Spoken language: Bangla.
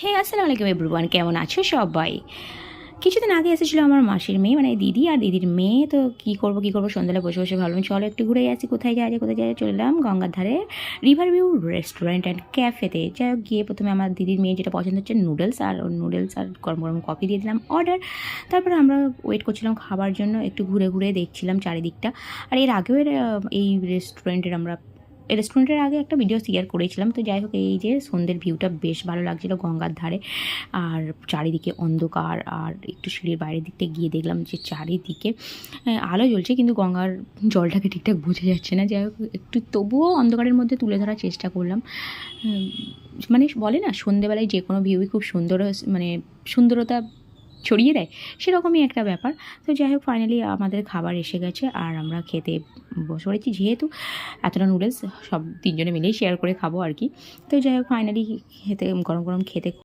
হে আসসালামু আলাইকুম এভরিওয়ান, কেমন আছো সবাই? কিছুদিন আগে এসেছিলো আমার মাসির মেয়ে, মানে দিদি আর দিদির মেয়ে। তো কী করবো সন্ধ্যাবেলা বসে বসে ভাবলাম চলো একটু ঘুরে আসি। কোথায় যাওয়া যায় চলে এলাম গঙ্গার ধারে রিভার ভিউ রেস্টুরেন্ট অ্যান্ড ক্যাফেতে। যাই হোক, গিয়ে প্রথমে আমার দিদির মেয়ে যেটা পছন্দ হচ্ছে নুডলস আর গরম গরম কফি দিয়ে দিলাম অর্ডার। তারপরে আমরা ওয়েট করছিলাম খাবার জন্য, একটু ঘুরে ঘুরে দেখছিলাম চারিদিকটা। আর এর আগেও এই রেস্টুরেন্টের আগে একটা ভিডিও শেয়ার করেছিলাম। তো যাই হোক, এই যে সন্ধ্যের ভিউটা বেশ ভালো লাগছিলো গঙ্গার ধারে, আর চারিদিকে অন্ধকার। আর একটু সিঁড়ির বাইরের দিকটা গিয়ে দেখলাম যে চারিদিকে আলো জ্বলছে, কিন্তু গঙ্গার জলটাকে ঠিকঠাক বোঝা যাচ্ছে না। যাই হোক, একটু তবুও অন্ধকারের মধ্যে তুলে ধরার চেষ্টা করলাম। মানে বলে না, সন্ধেবেলায় যে কোনো ভিউই খুব সুন্দর, মানে সুন্দরতা ছড়িয়ে দেয়, সেরকমই একটা ব্যাপার। তো যাই হোক, ফাইনালি আমাদের খাবার এসে গেছে আর আমরা খেতে বসে পড়েছি। যেহেতু এতটা নুডলস সব তিনজনে মিলেই শেয়ার করে খাবো আর কি। তো যাই হোক, ফাইনালি গরম গরম খেতে